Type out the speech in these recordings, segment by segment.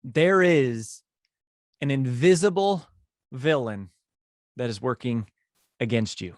there is an invisible villain that is working against you.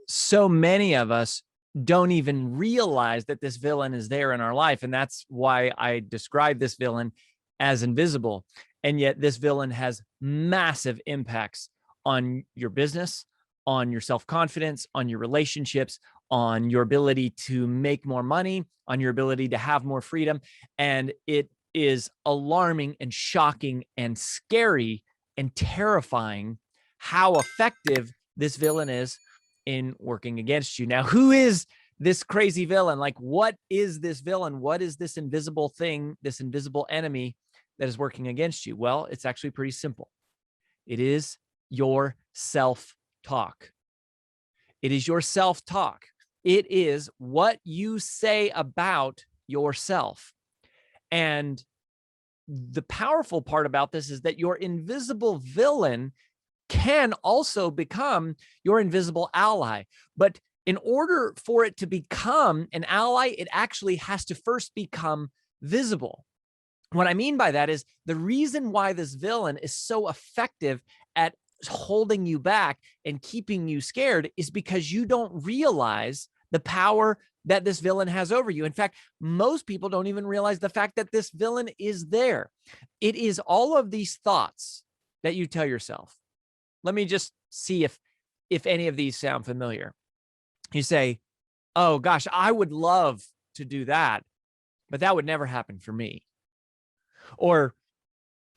So many of us don't even realize that this villain is there in our life. And that's why I describe this villain as invisible. And yet this villain has massive impacts on your business, on your self-confidence, on your relationships, on your ability to make more money, on your ability to have more freedom. And it is alarming and shocking and scary and terrifying how effective this villain is in working against you. Now, who is this crazy villain? Like, what is this villain? What is this invisible thing, this invisible enemy that is working against you? Well, it's actually pretty simple. It is your self-talk. It is your self-talk. It is what you say about yourself. And the powerful part about this is that your invisible villain can also become your invisible ally. But in order for it to become an ally, it actually has to first become visible. What I mean by that is the reason why this villain is so effective at holding you back and keeping you scared is because you don't realize the power that this villain has over you. In fact, most people don't even realize the fact that this villain is there. It is all of these thoughts that you tell yourself. Let me just see if any of these sound familiar. You say, oh gosh, I would love to do that, but that would never happen for me. Or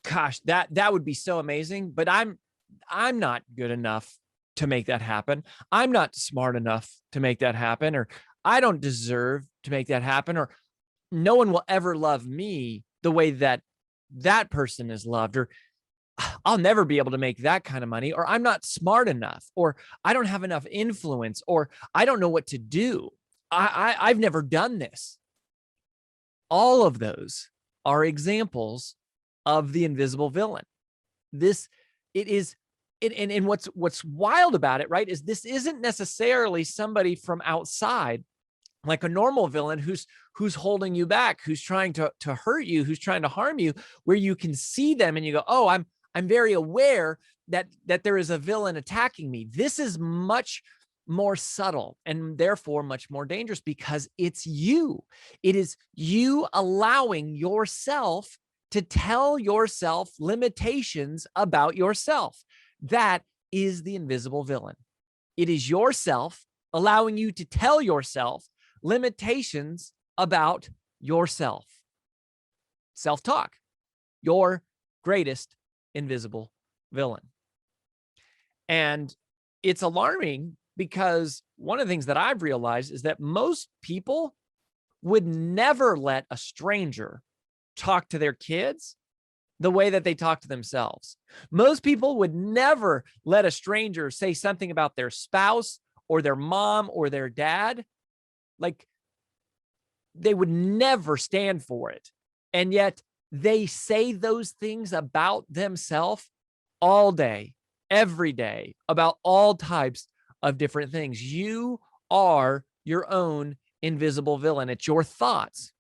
gosh, that would be so amazing, but I'm not good enough to make that happen. I'm not smart enough to make that happen, or I don't deserve to make that happen, or no one will ever love me the way that that person is loved, or I'll never be able to make that kind of money, or I'm not smart enough, or I don't have enough influence, or I don't know what to do. I've never done this. All of those are examples of the invisible villain. And what's wild about it, right, is this isn't necessarily somebody from outside, like a normal villain who's holding you back, who's trying to hurt you, who's trying to harm you, where you can see them and you go, oh, I'm very aware that there is a villain attacking me. This is much more subtle and therefore much more dangerous because it's you. It is you allowing yourself to tell yourself limitations about yourself. That is the invisible villain. It is yourself allowing you to tell yourself limitations about yourself. Self-talk, your greatest invisible villain. And it's alarming because one of the things that I've realized is that most people would never let a stranger talk to their kids the way that they talk to themselves. Most people would never let a stranger say something about their spouse or their mom or their dad. Like, they would never stand for it. And yet they say those things about themselves all day, every day, about all types of different things. You are your own invisible villain. It's your thoughts.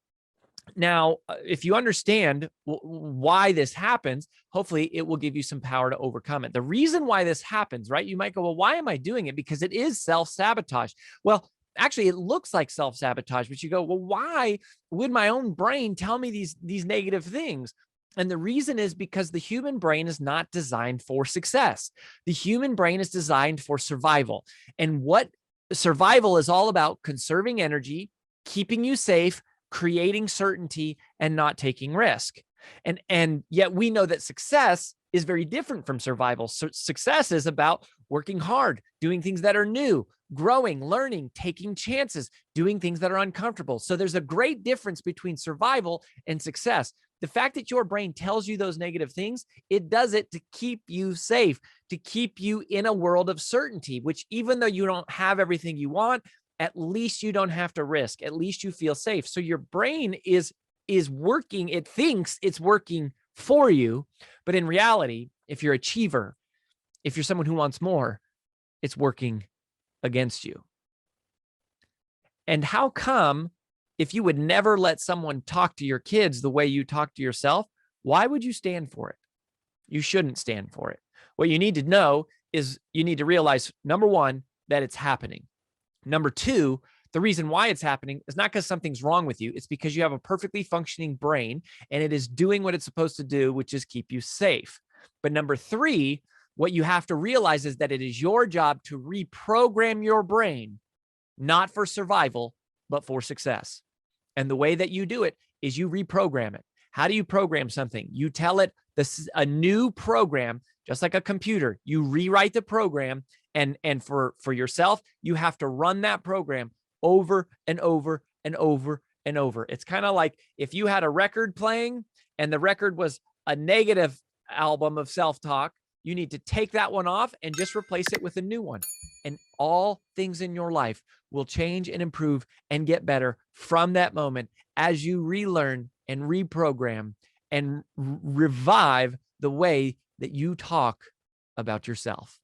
Now, if you understand why this happens, hopefully it will give you some power to overcome it. The reason why this happens, right? You might go, well, why am I doing it? Because it is self-sabotage. Well, actually, it looks like self-sabotage, but you go, well, why would my own brain tell me these negative things? And the reason is because the human brain is not designed for success. The human brain is designed for survival. And what survival is all about: conserving energy, keeping you safe, creating certainty, and not taking risk. And yet we know that success is very different from survival. So success is about working hard, doing things that are new, growing, learning, taking chances, doing things that are uncomfortable. So there's a great difference between survival and success. The fact that your brain tells you those negative things, it does it to keep you safe, to keep you in a world of certainty, which, even though you don't have everything you want, at least you don't have to risk. At least you feel safe. So your brain is working. It thinks it's working for you. But in reality, if you're an achiever, if you're someone who wants more, it's working against you. And how come, if you would never let someone talk to your kids the way you talk to yourself, why would you stand for it? You shouldn't stand for it. What you need to know is you need to realize, number one, that it's happening. Number two, the reason why it's happening is not because something's wrong with you. It's because you have a perfectly functioning brain and it is doing what it's supposed to do, which is keep you safe. But number three, what you have to realize is that it is your job to reprogram your brain, not for survival, but for success. And the way that you do it is you reprogram it. How do you program something? You tell it this is a new program, just like a computer. You rewrite the program, and for yourself, you have to run that program over and over and over and over. It's kind of like if you had a record playing and the record was a negative album of self-talk, you need to take that one off and just replace it with a new one. And all things in your life will change and improve and get better from that moment as you relearn and reprogram and revive the way that you talk about yourself.